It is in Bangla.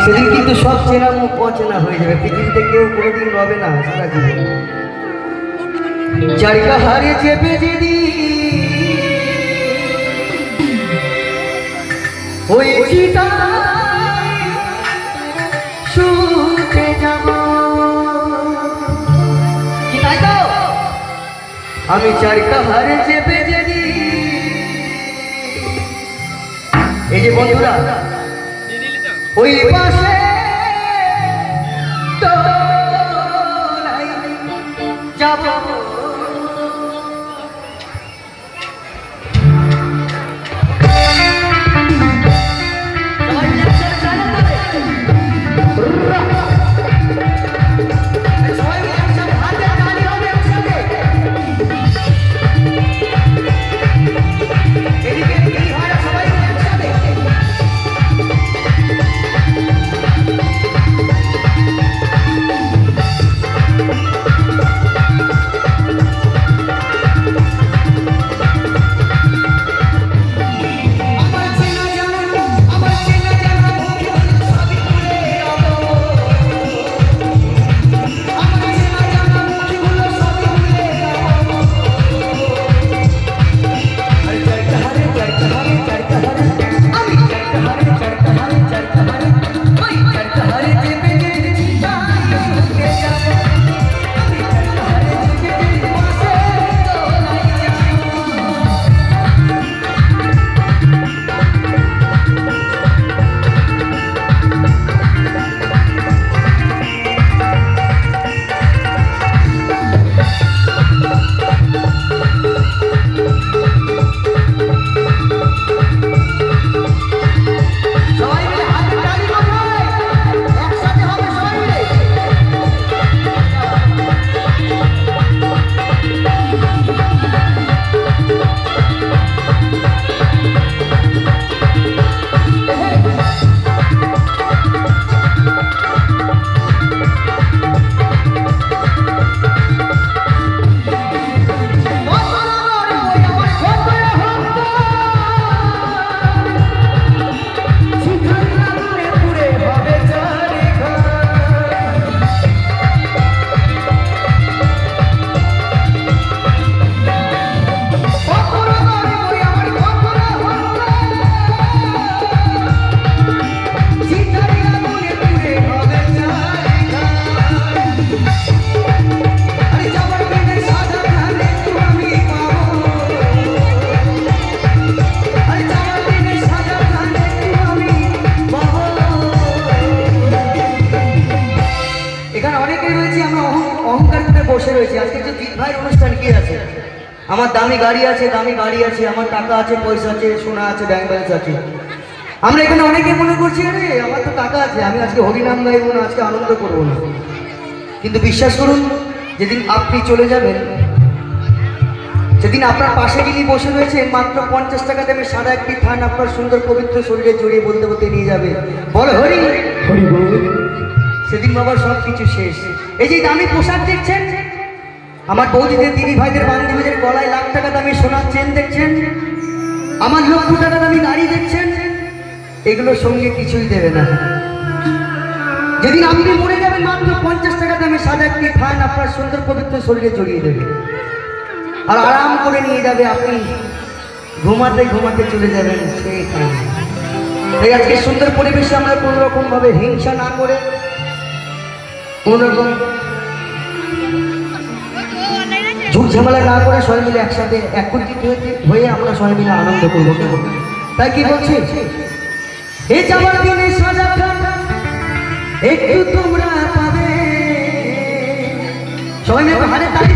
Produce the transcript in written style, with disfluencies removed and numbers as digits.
সেদিন কিন্তু সব চেনা মুখ অচেনা হয়ে যাবে, পৃথিবীতে কেউ কোনোদিন রবে না সারা জীবন। জায়গা হারিয়ে চেপে যেদি হয়েছি শুতে যাব, কি তাই তো আমি জায়গা হারিয়ে চেপে যেদি। এই যে বন্ধুরা ওই পাশে যাব, আমার দামি গাড়ি আছে, দামি গাড়ি আছে, আমার টাকা আছে, পয়সা আছে, সোনা আছে, ব্যাংক ব্যালেন্স আছে। আমরা এখানে অনেকে মনে করছি আরে আমার তো টাকা আছে, আমি আজকে হরিনাম গাইবো না, আজকে আনন্দ করবো না। কিন্তু বিশ্বাস করুন, যেদিন আপনি চলে যাবেন, সেদিন আপনার পাশে যিনি বসে রয়েছে মাত্র 50 টাকা দেবে সাদা একটি থান আপনার সুন্দর পবিত্র শরীরে জড়িয়ে বলতে বলতে নিয়ে যাবে, বল হরি হরি বল। সেদিন বাবার সব কিছু শেষ। এই যে দামি পোশাক দেখছেন, আমার বৌদিদের, দিদি ভাইদের, বান্ধবীদের গলায় লাখ টাকা দামি সোনার চেন দেখছেন, আমার লক্ষ টাকা দামি গাড়ি দেখছেন, এগুলো সঙ্গে কিছুই দেবে না। যেদিন আপনি মরে যাবেন মাত্র 50 টাকা দামে সাদা একটি থান আপনার সুন্দর পবিত্র শরীরে জড়িয়ে দেবে আর আরাম করে নিয়ে যাবে, আপনি ঘুমাতে ঘুমাতে চলে যাবেন সেইখানে। তাই আজকে সুন্দর পরিবেশে আমরা কোনো রকম ভাবে হিংসা না করে, কোনো রকম ঝুট ঝামেলা না করে সবাই মিলে একসাথে একত্রিত হয়ে আমরা সবাই মিলে আনন্দ করবো। তাই কি বলছি, এই যাওয়ার দিনে সাজা একটু তোমরা পাবে, সবাই মিলে হাতে তালি